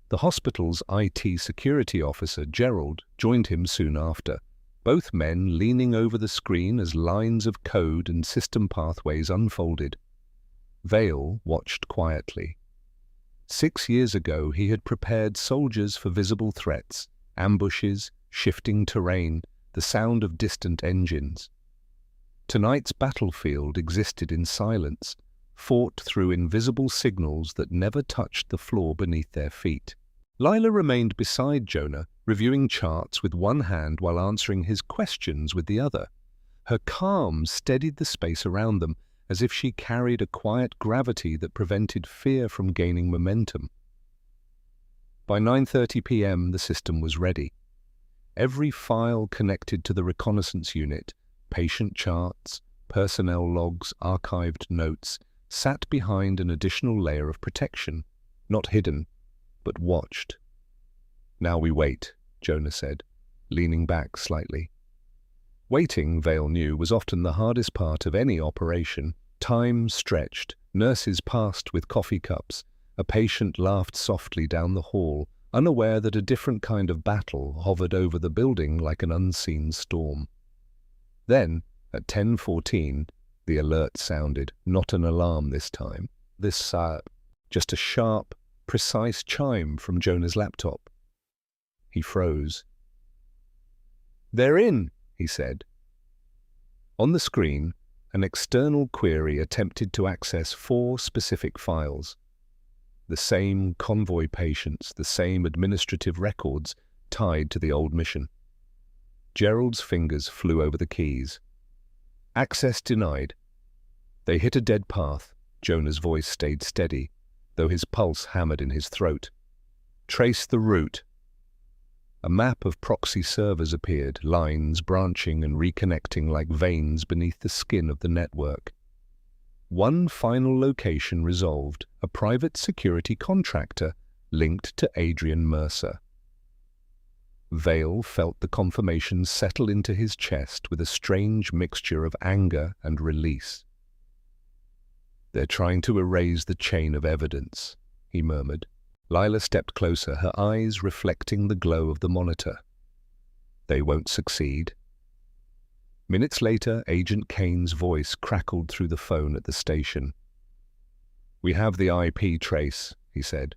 The hospital's IT security officer, Gerald, joined him soon after, both men leaning over the screen as lines of code and system pathways unfolded. Vale watched quietly. 6 years ago, he had prepared soldiers for visible threats, ambushes, shifting terrain, the sound of distant engines. Tonight's battlefield existed in silence, fought through invisible signals that never touched the floor beneath their feet. Lila remained beside Jonah, reviewing charts with one hand while answering his questions with the other. Her calm steadied the space around them, as if she carried a quiet gravity that prevented fear from gaining momentum. By 9:30 p.m. the system was ready. Every file connected to the reconnaissance unit, patient charts, personnel logs, archived notes, sat behind an additional layer of protection, not hidden, but watched. Now we wait, Jonah said, leaning back slightly. Waiting, Vale knew, was often the hardest part of any operation. Time stretched, nurses passed with coffee cups, a patient laughed softly down the hall, unaware that a different kind of battle hovered over the building like an unseen storm. Then, at 10:14, the alert sounded, not an alarm this time. Just a sharp, precise chime from Jonah's laptop. He froze. "They're in," he said. On the screen, an external query attempted to access 4 specific files. The same convoy patients, the same administrative records tied to the old mission. Gerald's fingers flew over the keys. Access denied. They hit a dead path. Jonah's voice stayed steady, though his pulse hammered in his throat. Trace the route. A map of proxy servers appeared, lines branching and reconnecting like veins beneath the skin of the network. One final location resolved, a private security contractor linked to Adrian Mercer. Vale felt the confirmation settle into his chest with a strange mixture of anger and release. "They're trying to erase the chain of evidence," he murmured. Lila stepped closer, her eyes reflecting the glow of the monitor. "They won't succeed." Minutes later, Agent Kane's voice crackled through the phone at the station. "We have the IP trace," he said.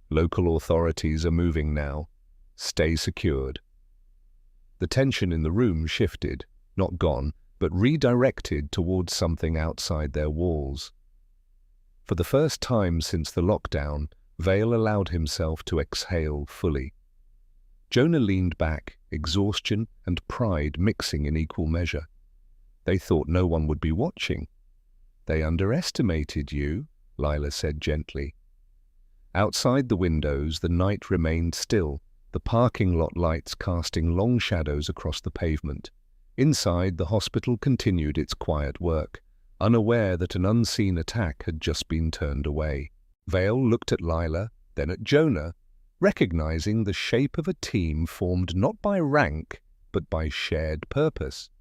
"Local authorities are moving now. Stay secured." The tension in the room shifted, not gone, but redirected towards something outside their walls. For the first time since the lockdown, Vale allowed himself to exhale fully. Jonah leaned back, exhaustion and pride mixing in equal measure. "They thought no one would be watching." "They underestimated you," Lila said gently. Outside the windows, the night remained still, the parking lot lights casting long shadows across the pavement. Inside, the hospital continued its quiet work, unaware that an unseen attack had just been turned away. Vale looked at Lila, then at Jonah, recognizing the shape of a team formed not by rank, but by shared purpose.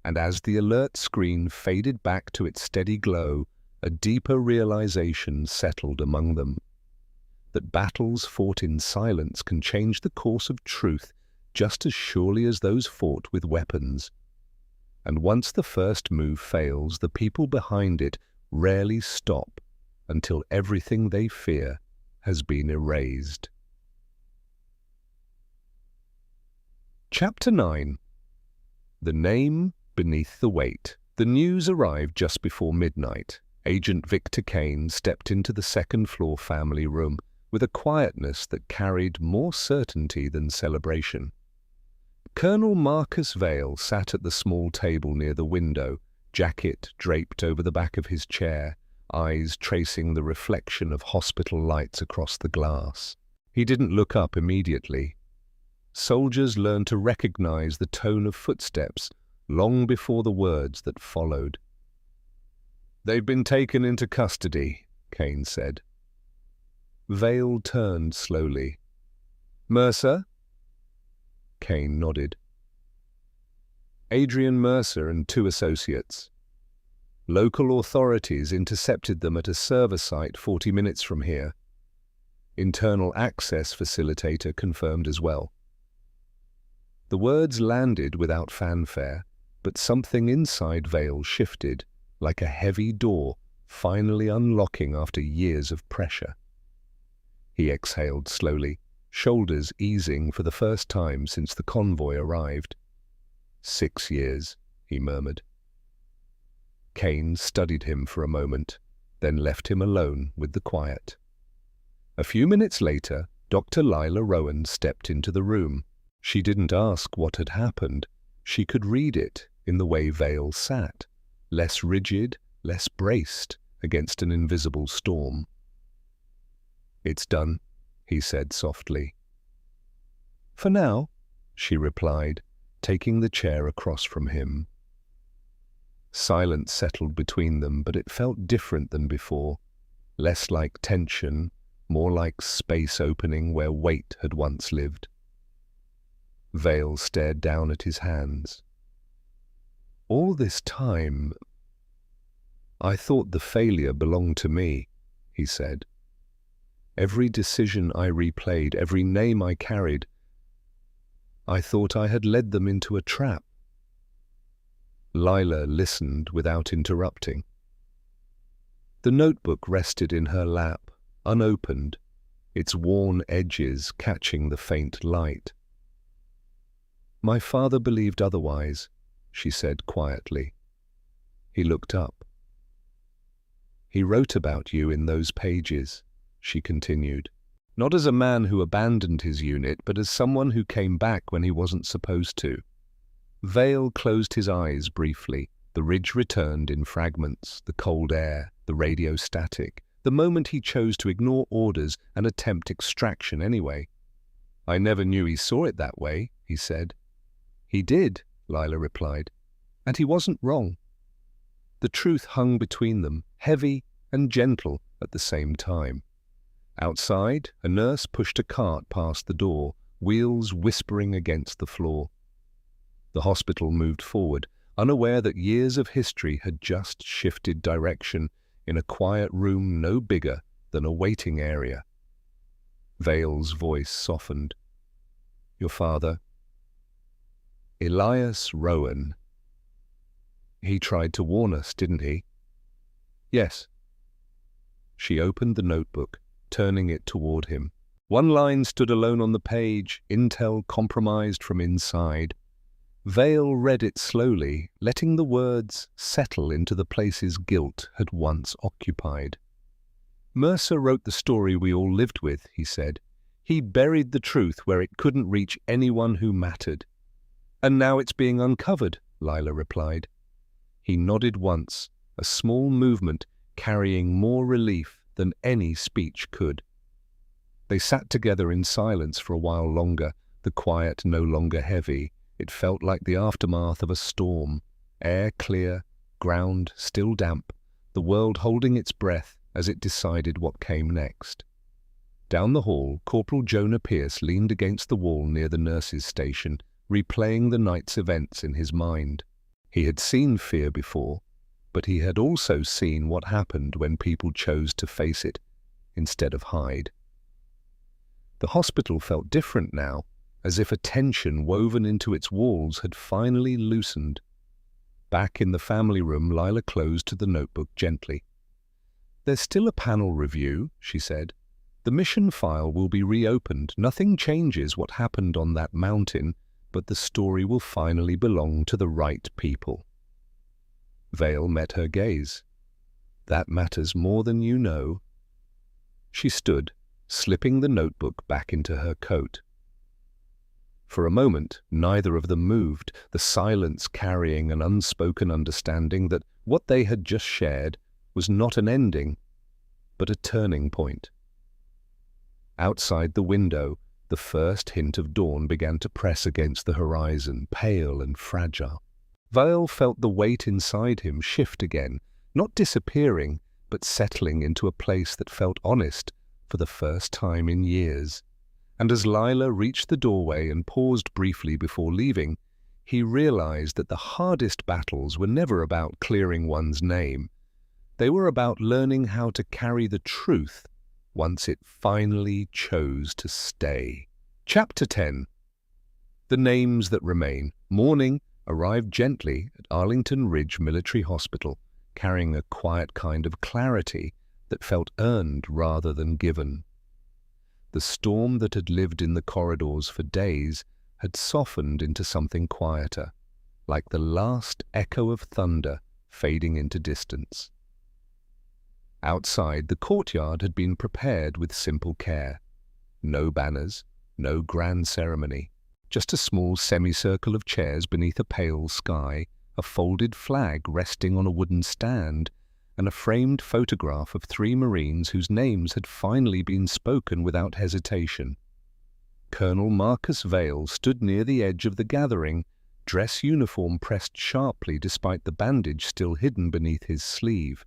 And as the alert screen faded back to its steady glow, a deeper realization settled among them. That battles fought in silence can change the course of truth just as surely as those fought with weapons. And once the first move fails, the people behind it rarely stop until everything they fear has been erased. Chapter 9. The name beneath the weight. The news arrived just before midnight. Agent Victor Kane stepped into the second-floor family room with a quietness that carried more certainty than celebration. Colonel Marcus Vale sat at the small table near the window, jacket draped over the back of his chair, eyes tracing the reflection of hospital lights across the glass. He didn't look up immediately. Soldiers learned to recognize the tone of footsteps long before the words that followed. "They've been taken into custody," Kane said. Vale turned slowly. "Mercer?" Kane nodded. "Adrian Mercer and 2 associates. Local authorities intercepted them at a server site 40 minutes from here. Internal access facilitator confirmed as well." The words landed without fanfare, but something inside Vale shifted, like a heavy door finally unlocking after years of pressure. He exhaled slowly, shoulders easing for the first time since the convoy arrived. 6 years, he murmured. Kane studied him for a moment, then left him alone with the quiet. A few minutes later, Dr. Lila Rowan stepped into the room. She didn't ask what had happened. She could read it in the way Vale sat, less rigid, less braced against an invisible storm. "It's done," he said softly. "For now," she replied, taking the chair across from him. Silence settled between them, but it felt different than before, less like tension, more like space opening where weight had once lived. Vale stared down at his hands. "All this time, I thought the failure belonged to me," he said. "Every decision I replayed, every name I carried, I thought I had led them into a trap." Lila listened without interrupting. The notebook rested in her lap, unopened, its worn edges catching the faint light. "My father believed otherwise," she said quietly. He looked up. "He wrote about you in those pages," she continued. "Not as a man who abandoned his unit, but as someone who came back when he wasn't supposed to." Vale closed his eyes briefly. The ridge returned in fragments, the cold air, the radio static, the moment he chose to ignore orders and attempt extraction anyway. "I never knew he saw it that way," he said. "He did," Lila replied, "and he wasn't wrong." The truth hung between them, heavy and gentle at the same time. Outside, a nurse pushed a cart past the door, wheels whispering against the floor. The hospital moved forward, unaware that years of history had just shifted direction in a quiet room no bigger than a waiting area. Vale's voice softened. "Your father?" "Elias Rowan. He tried to warn us, didn't he?" "Yes." She opened the notebook, turning it toward him. One line stood alone on the page, "Intel compromised from inside." Vale read it slowly, letting the words settle into the places guilt had once occupied. "Mercer wrote the story we all lived with," he said. "He buried the truth where it couldn't reach anyone who mattered." "And now it's being uncovered," Lila replied. He nodded once, a small movement carrying more relief than any speech could. They sat together in silence for a while longer, the quiet no longer heavy. It felt like the aftermath of a storm, air clear, ground still damp, the world holding its breath as it decided what came next. Down the hall, Corporal Jonah Pierce leaned against the wall near the nurses' station, replaying the night's events in his mind. He had seen fear before, but he had also seen what happened when people chose to face it instead of hide. The hospital felt different now, as if a tension woven into its walls had finally loosened. Back in the family room, Lila closed the notebook gently. "There's still a panel review," she said. "The mission file will be reopened. Nothing changes what happened on that mountain, but the story will finally belong to the right people. Vale met her gaze. That matters more than you know. She stood, slipping the notebook back into her coat. For a moment, neither of them moved, the silence carrying an unspoken understanding that what they had just shared was not an ending, but a turning point. Outside the window, the first hint of dawn began to press against the horizon, pale and fragile. Vale felt the weight inside him shift again, not disappearing, but settling into a place that felt honest for the first time in years. And as Lila reached the doorway and paused briefly before leaving, he realized that the hardest battles were never about clearing one's name. They were about learning how to carry the truth once it finally chose to stay. Chapter 10. The Names That Remain. Morning arrived gently at Arlington Ridge Military Hospital, carrying a quiet kind of clarity that felt earned rather than given. The storm that had lived in the corridors for days had softened into something quieter, like the last echo of thunder fading into distance. Outside, the courtyard had been prepared with simple care. No banners, no grand ceremony, just a small semicircle of chairs beneath a pale sky, a folded flag resting on a wooden stand, and a framed photograph of 3 Marines whose names had finally been spoken without hesitation. Colonel Marcus Vale stood near the edge of the gathering, dress uniform pressed sharply despite the bandage still hidden beneath his sleeve.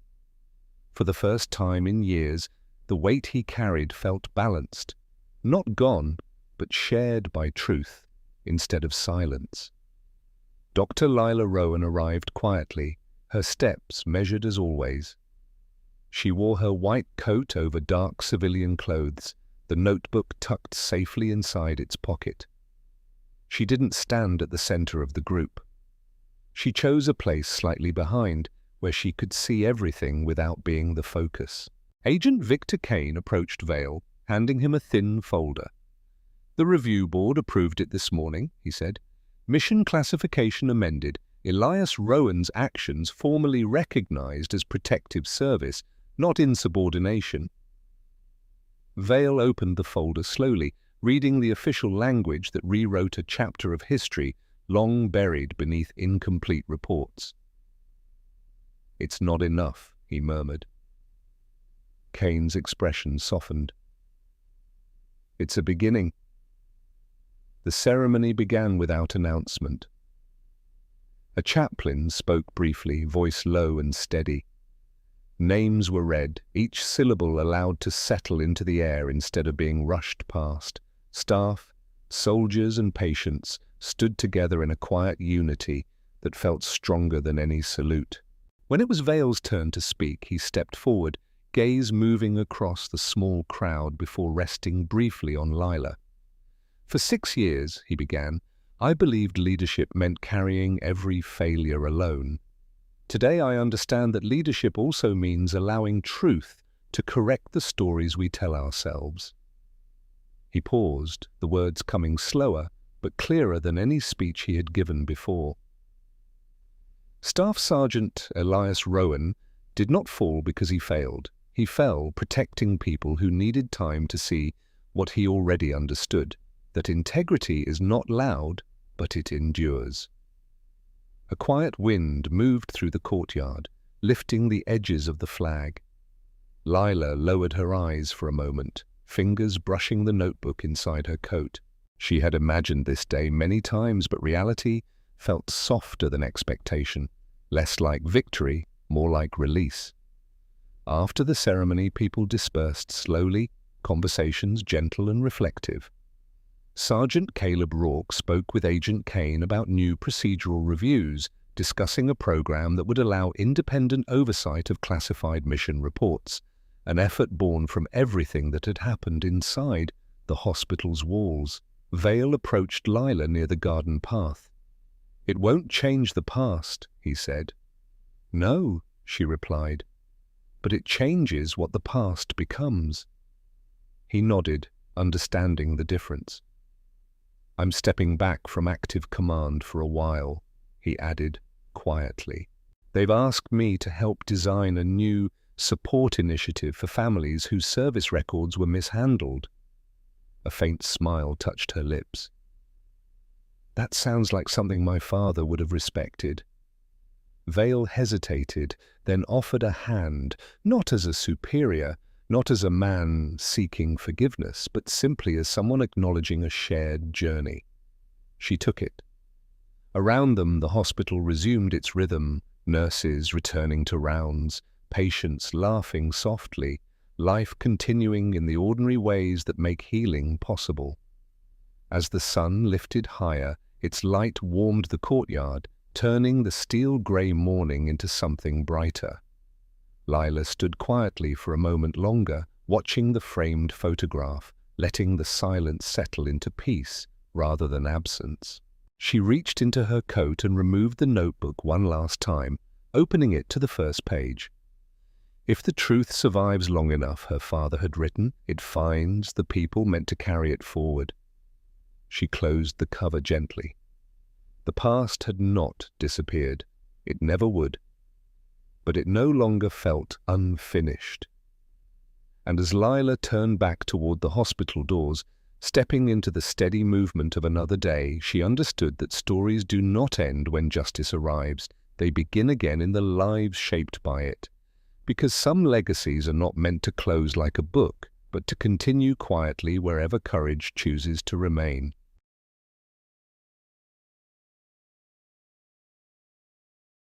For the first time in years, the weight he carried felt balanced, not gone, but shared by truth instead of silence. Dr. Lila Rowan arrived quietly, her steps measured as always. She wore her white coat over dark civilian clothes, the notebook tucked safely inside its pocket. She didn't stand at the center of the group. She chose a place slightly behind, where she could see everything without being the focus. Agent Victor Kane approached Vale, handing him a thin folder. "The review board approved it this morning," he said. "Mission classification amended. Elias Rowan's actions formally recognized as protective service, not insubordination." Vale opened the folder slowly, reading the official language that rewrote a chapter of history long buried beneath incomplete reports. "It's not enough," he murmured. Kane's expression softened. "It's a beginning." The ceremony began without announcement. A chaplain spoke briefly, voice low and steady. Names were read, each syllable allowed to settle into the air instead of being rushed past. Staff, soldiers and patients stood together in a quiet unity that felt stronger than any salute. When it was Vale's turn to speak, he stepped forward, gaze moving across the small crowd before resting briefly on Lila. "For 6 years," he began, "I believed leadership meant carrying every failure alone. Today I understand that leadership also means allowing truth to correct the stories we tell ourselves." He paused, the words coming slower but clearer than any speech he had given before. Staff Sergeant Elias Rowan did not fall because he failed. He fell protecting people who needed time to see what he already understood, that integrity is not loud, but it endures. A quiet wind moved through the courtyard, lifting the edges of the flag. Lila lowered her eyes for a moment, fingers brushing the notebook inside her coat. She had imagined this day many times, but reality felt softer than expectation, less like victory, more like release. After the ceremony, people dispersed slowly, conversations gentle and reflective. Sergeant Caleb Rourke spoke with Agent Kane about new procedural reviews, discussing a program that would allow independent oversight of classified mission reports, an effort born from everything that had happened inside the hospital's walls. Vale approached Lila near the garden path. "It won't change the past," he said. "No," she replied, "but it changes what the past becomes." He nodded, understanding the difference. I'm stepping back from active command for a while, he added quietly. They've asked me to help design a new support initiative for families whose service records were mishandled. A faint smile touched her lips. That sounds like something my father would have respected. Vale hesitated, then offered a hand, not as a superior, not as a man seeking forgiveness, but simply as someone acknowledging a shared journey. She took it. Around them, the hospital resumed its rhythm, nurses returning to rounds, patients laughing softly, life continuing in the ordinary ways that make healing possible. As the sun lifted higher, its light warmed the courtyard, turning the steel-grey morning into something brighter. Lila stood quietly for a moment longer, watching the framed photograph, letting the silence settle into peace rather than absence. She reached into her coat and removed the notebook one last time, opening it to the first page. If the truth survives long enough, her father had written, it finds the people meant to carry it forward. She closed the cover gently. The past had not disappeared. It never would. But it no longer felt unfinished. And as Lila turned back toward the hospital doors, stepping into the steady movement of another day, she understood that stories do not end when justice arrives. They begin again in the lives shaped by it. Because some legacies are not meant to close like a book, but to continue quietly wherever courage chooses to remain.